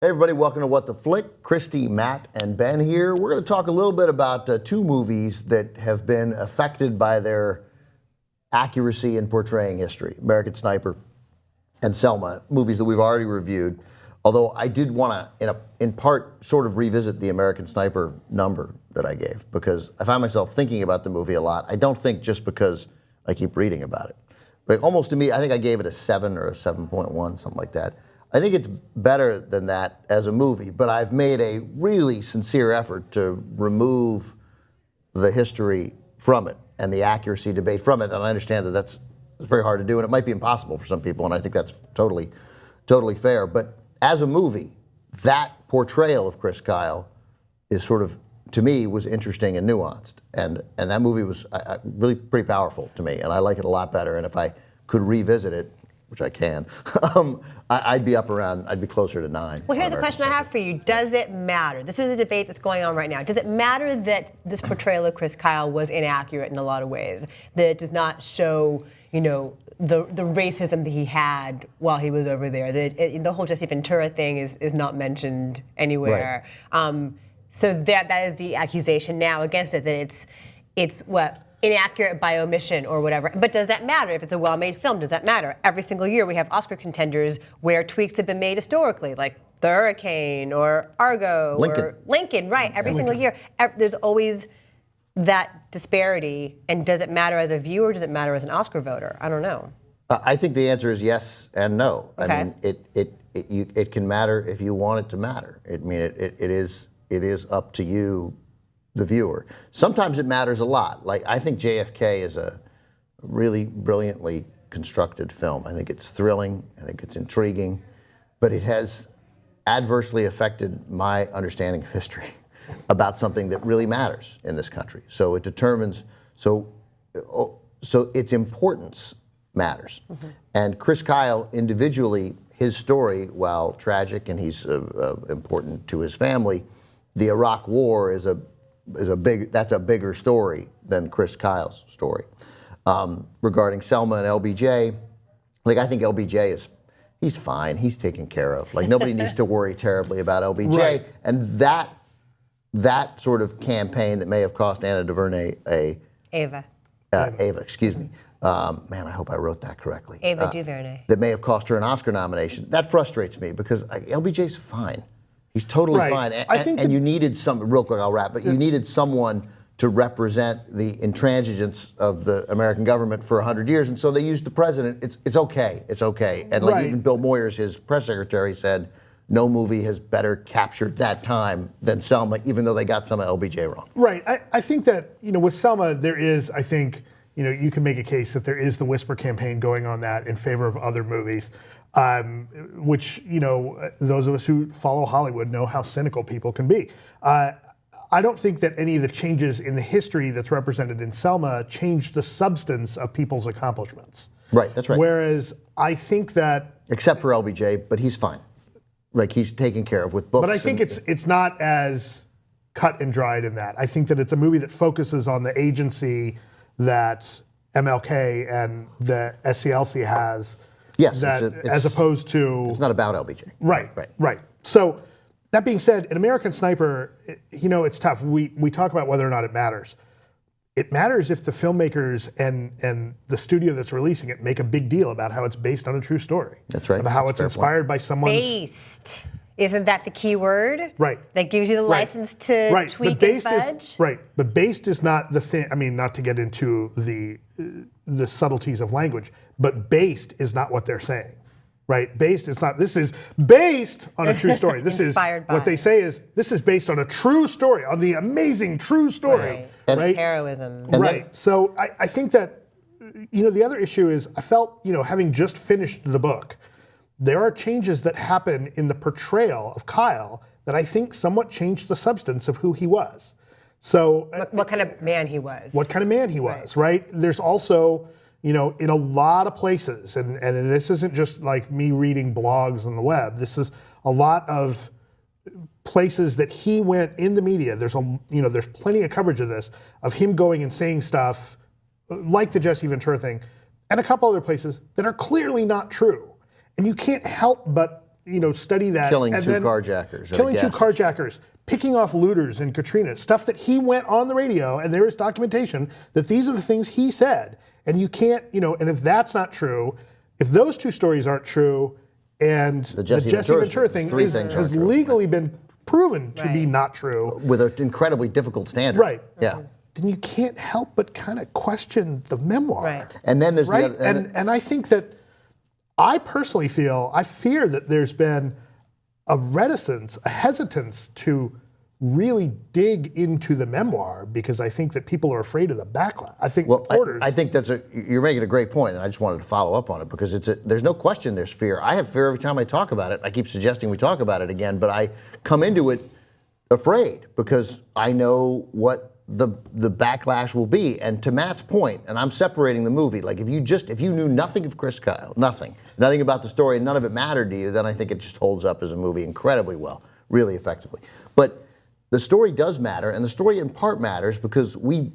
Hey everybody, welcome to What the Flick. Christy, Matt, and Ben here. We're going to talk a little bit about two movies that have been affected by their accuracy in portraying history. American Sniper and Selma, movies that we've already reviewed. Although I did want to, in part, sort of revisit the American Sniper number that I gave, because I find myself thinking about the movie a lot. I don't think just because I keep reading about it. But almost to me, I think I gave it a 7 or a 7.1, something like that. I think it's better than that as a movie, but I've made a really sincere effort to remove the history from it and the accuracy debate from it. And I understand that that's very hard to do, and it might be impossible for some people, and I think that's totally fair. But as a movie, that portrayal of Chris Kyle is sort of, to me, was interesting and nuanced. And that movie was really pretty powerful to me, and I like it a lot better. And if I could revisit it, which I can, I'd be I'd be closer to 9. Well, here's a question I have for you. Does it matter? This is a debate that's going on right now. Does it matter that this portrayal of Chris Kyle was inaccurate in a lot of ways? That it does not show, the racism that he had while he was over there? That the whole Jesse Ventura thing is not mentioned anywhere. Right. So that is the accusation now against it, that it's what? Inaccurate by omission or whatever. But does that matter? If it's a well-made film, does that matter? Every single year we have Oscar contenders where tweaks have been made historically, like The Hurricane or Argo or Lincoln, right? Every single year. There's always that disparity. And does it matter as a viewer? Does it matter as an Oscar voter? I don't know. I think the answer is yes and no. Okay. I mean, it can matter if you want it to matter. I mean, it is up to you, the viewer. Sometimes it matters a lot. Like, I think JFK is a really brilliantly constructed film. I think it's thrilling, I think it's intriguing, but it has adversely affected my understanding of history about something that really matters in this country. So it determines, so its importance matters. Mm-hmm. And Chris Kyle, individually, his story, while tragic and he's important to his family, the Iraq War is that's a bigger story than Chris Kyle's story. Regarding Selma and LBJ, like, I think LBJ he's fine, he's taken care of. Like, nobody needs to worry terribly about LBJ. Right. And that sort of campaign that may have cost Anna DuVernay Ava, excuse me. Man, I hope I wrote that correctly. Ava DuVernay. That may have cost her an Oscar nomination. That frustrates me because LBJ's fine. He's totally fine. And you needed real quick, I'll wrap, but you needed someone to represent the intransigence of the American government for 100 years, and so they used the president. It's okay. And like, even Bill Moyers, his press secretary, said no movie has better captured that time than Selma, even though they got some of LBJ wrong. Right. I think that, with Selma, there is, I think, you can make a case that there is the whisper campaign going on that in favor of other movies. Which, those of us who follow Hollywood know how cynical people can be. I don't think that any of the changes in the history that's represented in Selma changed the substance of people's accomplishments. Right, that's right. Whereas I think that... Except for LBJ, but he's fine. Like, he's taken care of with books. But I think it's not as cut and dried in that. I think that it's a movie that focuses on the agency that MLK and the SCLC has. Yes, as opposed to... It's not about LBJ. Right. So, that being said, in American Sniper, it's tough. We talk about whether or not it matters. It matters if the filmmakers and the studio that's releasing it make a big deal about how it's based on a true story. That's right. About how it's inspired by someone's... Based. Isn't that the key word? Right. That gives you the license to tweak and fudge? But based is not the thing. I mean, not to get into the subtleties of language, but based is not what they're saying, right? Based is not, this is based on a true story. This is, what they say is, this is based on a true story, on the amazing true story. Right? Heroism. Right. So I think that, the other issue is, I felt, having just finished the book, there are changes that happen in the portrayal of Kyle that I think somewhat changed the substance of who he was. So what kind of man he was. What kind of man he was, right? There's also, in a lot of places, and this isn't just like me reading blogs on the web, this is a lot of places that he went in the media. There's there's plenty of coverage of this, of him going and saying stuff like the Jesse Ventura thing, and a couple other places that are clearly not true. And you can't help but study that. Killing and two then carjackers. Killing two carjackers, picking off looters in Katrina, stuff that he went on the radio, and there is documentation that these are the things he said. And you can't, and if that's not true, if those two stories aren't true, and the Jesse Ventura thing has legally been proven to be not true. With an incredibly difficult standard. Right. Yeah. Then you can't help but kind of question the memoir. Right. And then there's right? the other... And I think that, I personally fear that there's been a reticence, a hesitance to really dig into the memoir because I think that people are afraid of the backlash. I think reporters... I think you're making a great point, and I just wanted to follow up on it because there's no question there's fear. I have fear every time I talk about it. I keep suggesting we talk about it again, but I come into it afraid because I know what the backlash will be. And to Matt's point, and I'm separating the movie, like if you knew nothing of Chris Kyle, nothing about the story, and none of it mattered to you, then I think it just holds up as a movie incredibly well, really effectively. But the story does matter, and the story in part matters because in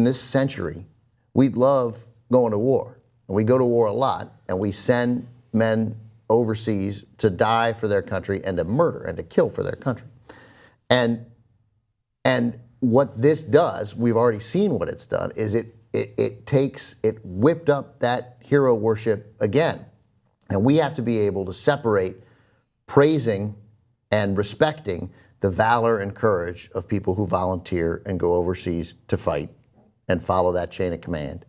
this century, we love going to war. And we go to war a lot, and we send men overseas to die for their country and to murder and to kill for their country. And what this does, we've already seen what it's done, is it whipped up that hero worship again. And we have to be able to separate praising and respecting the valor and courage of people who volunteer and go overseas to fight and follow that chain of command.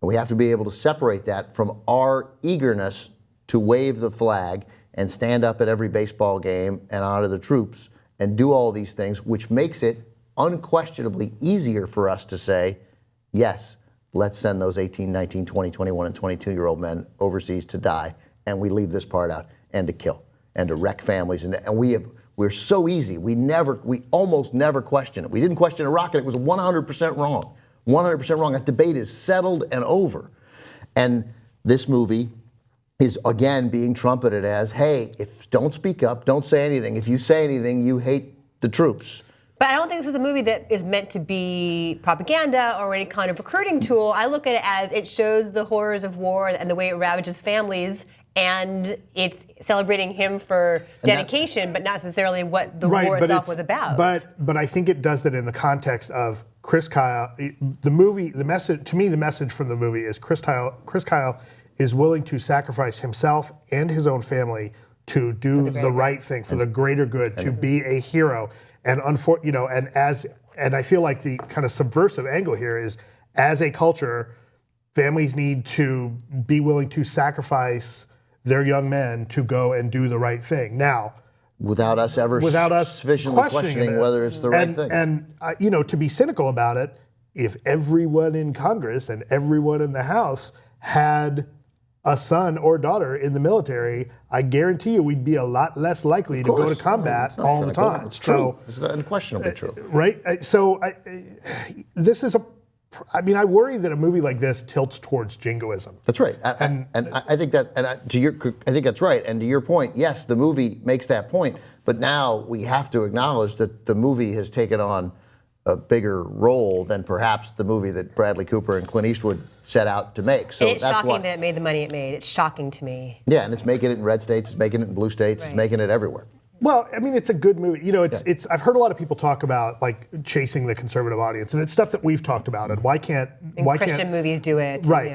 And we have to be able to separate that from our eagerness to wave the flag and stand up at every baseball game and honor the troops and do all these things, which makes it unquestionably easier for us to say, yes, let's send those 18, 19, 20, 21, and 22-year-old men overseas to die, and we leave this part out, and to kill, and to wreck families. And we're so easy. We almost never question it. We didn't question Iraq, and it was 100% wrong. 100% wrong. That debate is settled and over. And this movie is, again, being trumpeted as, hey, don't speak up, don't say anything. If you say anything, you hate the troops. But I don't think this is a movie that is meant to be propaganda or any kind of recruiting tool. I look at it as it shows the horrors of war and the way it ravages families, and it's celebrating him for dedication, but not necessarily what the war itself was about. But I think it does that in the context of Chris Kyle. The movie, the message from the movie is Chris Kyle is willing to sacrifice himself and his own family to do the right thing for the greater good, to be a hero. And and I feel like the kind of subversive angle here is, as a culture, families need to be willing to sacrifice their young men to go and do the right thing. Now, without us sufficiently questioning whether it's the right thing. And to be cynical about it, if everyone in Congress and everyone in the House had a son or daughter in the military, I guarantee you we'd be a lot less likely to go to combat all the time. It's true. It's unquestionably true. Right? So this is I worry that a movie like this tilts towards jingoism. That's right. I think that's right. And to your point, yes, the movie makes that point, but now we have to acknowledge that the movie has taken on a bigger role than perhaps the movie that Bradley Cooper and Clint Eastwood set out to make. So it's shocking that it made the money it made. It's shocking to me. Yeah, and it's making it in red states, it's making it in blue states, It's making it everywhere. Well, it's a good movie. It's. I've heard a lot of people talk about like chasing the conservative audience, and it's stuff that we've talked about. And why can't Christian movies do it? Right.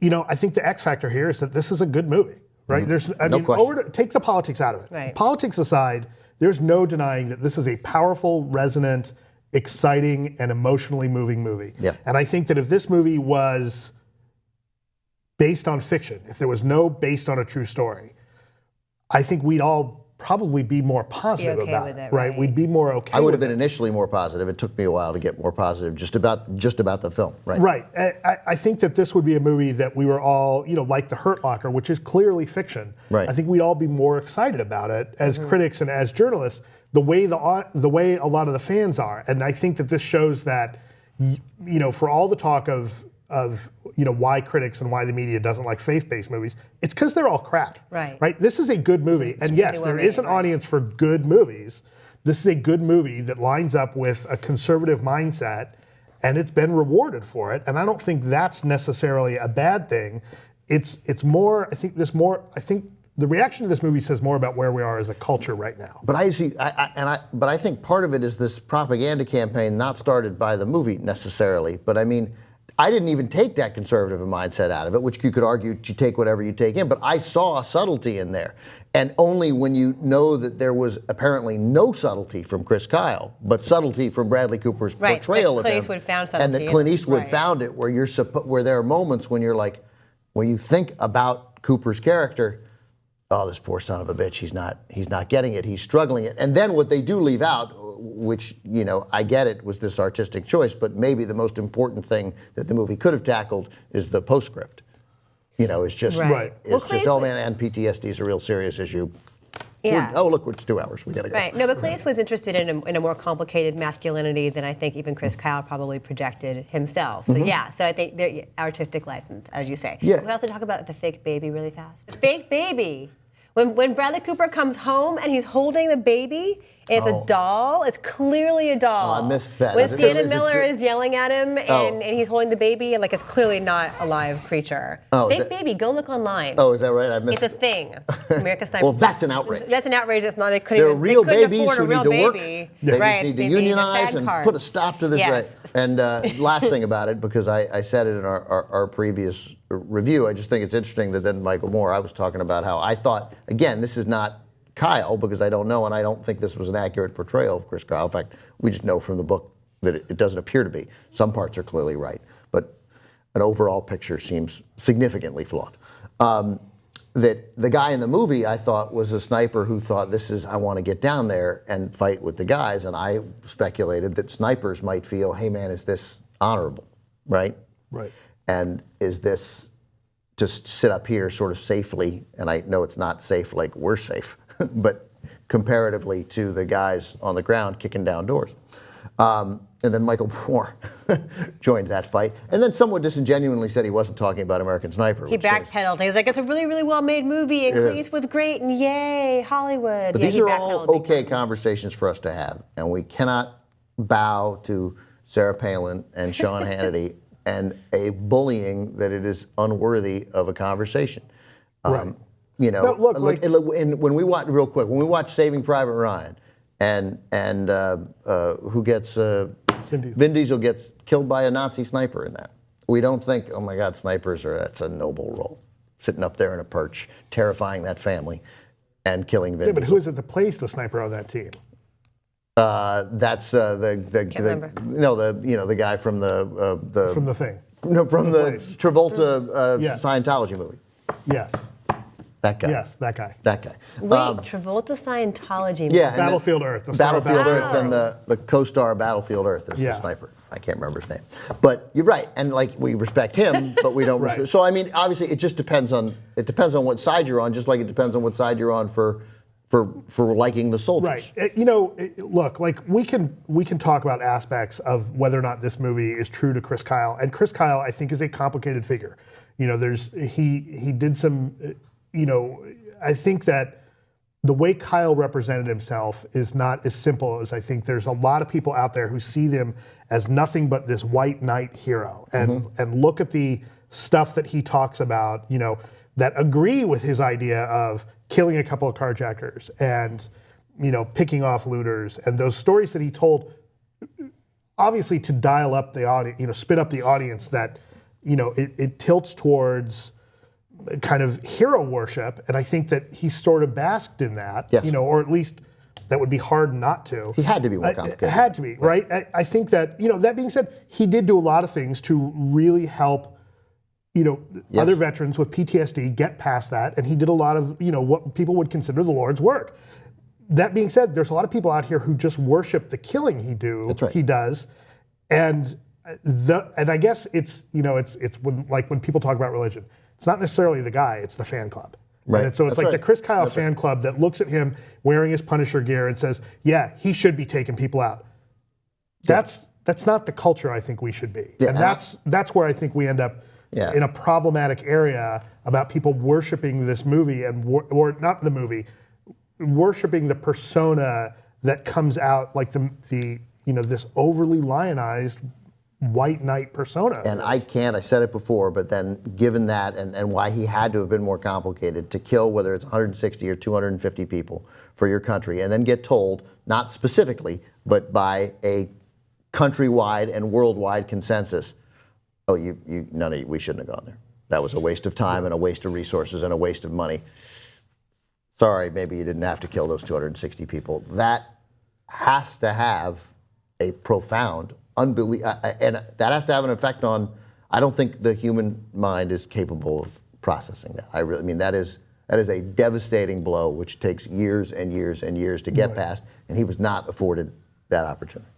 Yeah. I think the X factor here is that this is a good movie, right? question. Take the politics out of it. Right. Politics aside, there's no denying that this is a powerful, resonant, exciting, and emotionally moving movie. Yeah. And I think that if this movie was based on fiction, if there was no based on a true story, I think we'd all probably be more positive about it, right? We'd be more okay. I would have been initially more positive. It took me a while to get more positive just about the film, right? Right. I think that this would be a movie that we were all, like The Hurt Locker, which is clearly fiction. Right. I think we'd all be more excited about it as critics and as journalists, the way a lot of the fans are. And I think that this shows that, for all the talk of why critics and why the media doesn't like faith-based movies, it's because they're all crap. Right. This is a good movie. And yes, there is an audience for good movies. This is a good movie that lines up with a conservative mindset, and it's been rewarded for it. And I don't think that's necessarily a bad thing. It's more, I think the reaction to this movie says more about where we are as a culture right now. But I think part of it is this propaganda campaign, not started by the movie necessarily. But I mean, I didn't even take that conservative mindset out of it, which you could argue you take whatever you take in. But I saw a subtlety in there, and only when you know that there was apparently no subtlety from Chris Kyle, but subtlety from Bradley Cooper's portrayal of him, Clint Eastwood found subtlety, and that Clint Eastwood right. found it, where there are moments when you're like, when you think about Cooper's character. Oh, this poor son of a bitch, he's not getting it, he's struggling it. And then what they do leave out, which, you know, I get it, was this artistic choice, but maybe the most important thing that the movie could have tackled is the postscript. You know, it's just, Right. it's just, oh man, and PTSD is a real serious issue. Yeah. Oh, look, it's 2 hours, we gotta go. Right. No, but Clint Eastwood's interested in a more complicated masculinity than I think even Chris Kyle probably projected himself. So yeah, so I think they're artistic license, as you say. Yeah. We also talk about the fake baby really fast. The fake baby. When Bradley Cooper comes home and he's holding the baby, and it's a doll. It's clearly a doll. Oh, I missed that. When Is it- Stephen is it- Miller is yelling at him and he's holding the baby, and like it's clearly not a live creature. Oh, is Fake that- baby. Go look online. Oh, is that right? I missed It's a thing. America's Sniper. Well, that's an outrage. That's an outrage. That's not. They couldn't. There are even, real they couldn't babies afford a who real need to work. baby. They Right. just need to They unionize SAG and card. put a stop to this. Yes. Right. And last thing about it, because I said it in our previous review, I just think it's interesting that then Michael Moore, I was talking about how I thought, again, this is not Kyle, because I don't know, and I don't think this was an accurate portrayal of Chris Kyle. In fact, we just know from the book that it doesn't appear to be. Some parts are clearly right, but an overall picture seems significantly flawed. That the guy in the movie, I thought, was a sniper who thought, I want to get down there and fight with the guys, and I speculated that snipers might feel, hey man, is this honorable, right? Right. And is this just sit up here sort of safely, and I know it's not safe like we're safe, but comparatively to the guys on the ground kicking down doors. And then Michael Moore joined that fight, and then somewhat disingenuously said he wasn't talking about American Sniper. He backpedaled. He was like, "It's a really, really well-made movie, and Clint Eastwood's great, and yay, Hollywood." But yeah, these he are backpedaled all big okay time. conversations for us to have, and we cannot bow to Sarah Palin and Sean Hannity and a bullying that it is unworthy of a conversation. Right. You know, No, look, like- when we watch, real quick, when we watch Saving Private Ryan, and who gets Vin Diesel gets killed by a Nazi sniper in that, we don't think, oh my God, that's a noble role, sitting up there in a perch, terrifying that family, and killing Vin Yeah, but Diesel. who is it that plays the sniper on that team? That's remember. the guy from the From The Thing. no, from the Place. Travolta Yeah. Scientology movie. Yes. That guy. Yes, that guy. That guy. Wait, Travolta Scientology. Yeah. and Battlefield Earth. The star of Battlefield Earth Battlefield and the co-star of Battlefield Earth is Yeah. the sniper. I can't remember his name. But you're right. And like we respect him, but we don't Right. respect. So I mean, obviously it just depends on what side you're on, just like it depends on what side you're on for liking the soldiers. Right. Look, like we can talk about aspects of whether or not this movie is true to Chris Kyle, and Chris Kyle, I think, is a complicated figure. You know, he did some, I think that the way Kyle represented himself is not as simple as I think. There's a lot of people out there who see them as nothing but this white knight hero, and look at the stuff that he talks about, that agree with his idea of killing a couple of carjackers and, picking off looters, and those stories that he told, obviously to dial up the audience, spin up the audience, that, it tilts towards kind of hero worship, and I think that he sort of basked in that, Yes. or at least that would be hard not to. He had to be more complicated. It had to be, right? I think that, that being said, he did do a lot of things to really help, other veterans with PTSD get past that, and he did a lot of, what people would consider the Lord's work. That being said, there's a lot of people out here who just worship the killing That's right. he does, and I guess it's when people talk about religion, it's not necessarily the guy, it's the fan club. Right. And so it's That's like right. the Chris Kyle That's fan club that looks at him wearing his Punisher gear and says, yeah, he should be taking people out. That's not the culture I think we should be. Yeah, and that's where I think we end up in a problematic area about people worshiping this movie or not the movie, worshiping the persona that comes out like the this overly lionized white knight persona. And I said it before, but then given that and why he had to have been more complicated to kill, whether it's 160 or 250 people for your country, and then get told, not specifically, but by a countrywide and worldwide consensus, oh, none of you, we shouldn't have gone there. That was a waste of time and a waste of resources and a waste of money. Sorry, maybe you didn't have to kill those 260 people. That has to have a profound, and that has to have an effect on, I don't think the human mind is capable of processing that. I mean, that is a devastating blow, which takes years and years and years to get past, and he was not afforded that opportunity.